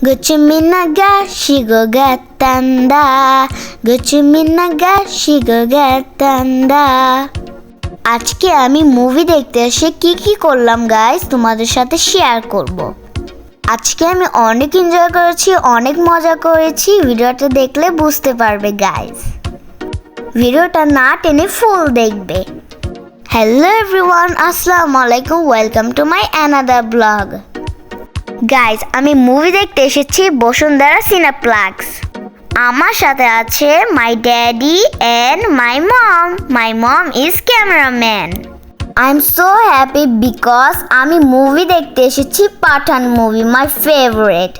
Gucciminagashigo gatanda, Gucciminagashigo gatanda। আজকে আমি movie দেখতে এসে কি করলাম গাইস তোমাদের সাথে শেয়ার করব। আজকে আমি অনেক এনজয় করেছি, অনেক মজা করেছি। ভিডিওটা দেখলে বুঝতে পারবে গাইস। ভিডিওটা না টেনে ফুল দেখবে। হ্যালো এভরিওয়ান, আসসালামু আলাইকুম, welcome to my another vlog. Guys, আমি মুভি দেখতে এসেছি বসুন্ধরা সিনেপ্লেক্স। আমার সাথে আছে my daddy and my mom. My mom is cameraman. I am so happy because আমি মুভি দেখতে এসেছি Pathaan movie, my favourite.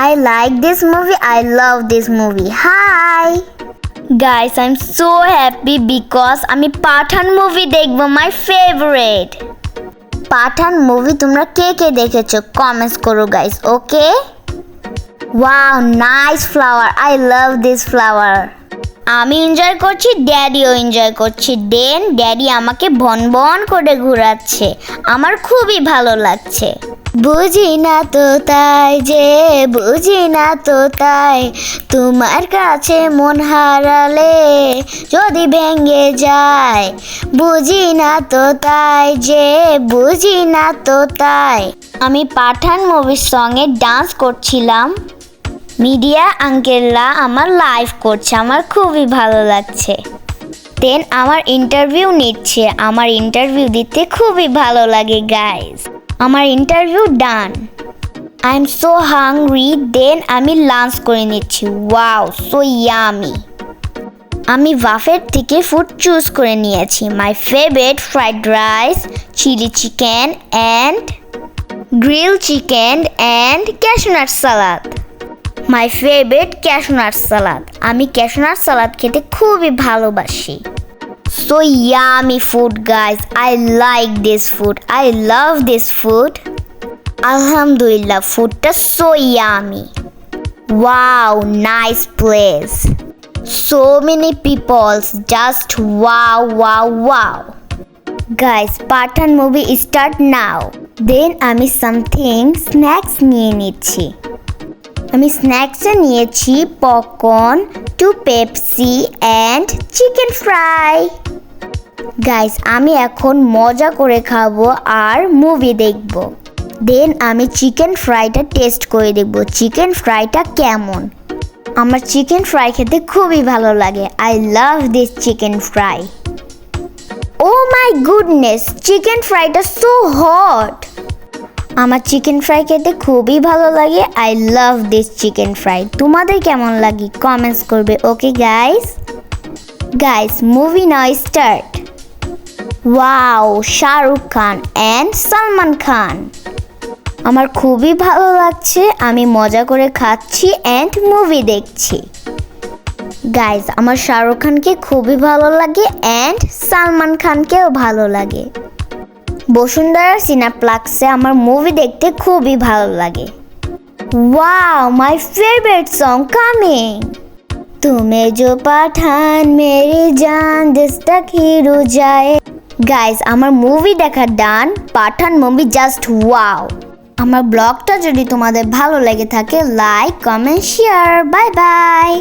I like this movie, I love this movie. Hi guys, I am so happy because আমি Pathaan movie দেখবো, my favourite. Pathaan movie তোমরা কে দেখেছো comments করো guys, okay? Wow, nice flower, I love this flower. আমি enjoy করছি, ড্যাডিও enjoy করছি। দেন daddy আমাকে বন করে ঘোরাচ্ছে, আমার খুবই ভালো লাগছে। বুঝি না তো তাই যে, বুঝি না তো তাই, তোমার কাছে মন হারালে যদি ভেঙে যায়। বুঝি না তো তাই যে, বুঝি না তো তাই। আমি পাঠান মুভির সঙ্গে ডান্স করছিলাম। মিডিয়া আঙ্কেলরা আমার লাইভ করছে, আমার খুবই ভালো লাগছে। দেন আমার ইন্টারভিউ নিচ্ছে, আমার ইন্টারভিউ দিতে খুবই ভালো লাগে গাইস। আমার interview done. I am so hungry. Then আমি লাঞ্চ করে নিচ্ছি। Wow, so yummy. আমি বাফেট থেকে ফুড চুজ করে নিয়েছি। My favourite fried rice, chilli chicken and grill chicken and cashew nut salad. My favourite cashew nut salad. আমি cashew nut সালাদ খেতে খুবই ভালোবাসি। So yummy food guys, I like this food, I love this food. Alhamdulillah, foodটা so yummy. Wow, nice place. So many people, just wow. Guys, Pathan movie start now. Then আমি something snacks নিয়ে নিচ্ছি। আমি স্ন্যাক্সে নিয়েছি popcorn, 2 Pepsi and chicken fry. Guys, আমি এখন মজা করে খাবো আর মুভি দেখব। দেন আমি চিকেন ফ্রাইটা টেস্ট করে দেখব চিকেন ফ্রাইটা কেমন। আমার চিকেন ফ্রাই খেতে খুবই ভালো লাগে। I love this chicken fry. Oh my goodness, chicken ফ্রাইটা সো হট। আমার চিকেন ফ্রাই খেতে খুবই ভালো লাগে। I love this chicken fry. তোমাদের কেমন লাগে কমেন্টস করবে, okay guys movie now start. Wow, Shahrukh Khan and Salman Khan. আমার খুবই ভালো লাগছে, আমি মজা করে খাচ্ছি অ্যান্ড মুভি দেখছি। গাইস, আমার শাহরুখ খানকে খুবই ভালো লাগে অ্যান্ড সালমান খানকেও ভালো লাগে। বসুন্ধরা সিনেপ্লেক্সে আমার মুভি দেখতে খুবই ভালো লাগে। Wow, my favourite song coming. তুমি जो পাঠান মেরি জান দিস তক হিরো যায়। গাইস, আমার মুভি দেখা ডান। পাঠান মুভি জাস্ট ওয়াও। আমার ব্লগটা যদি তোমাদের ভালো লেগে থাকে, like, comment, share. Bye bye.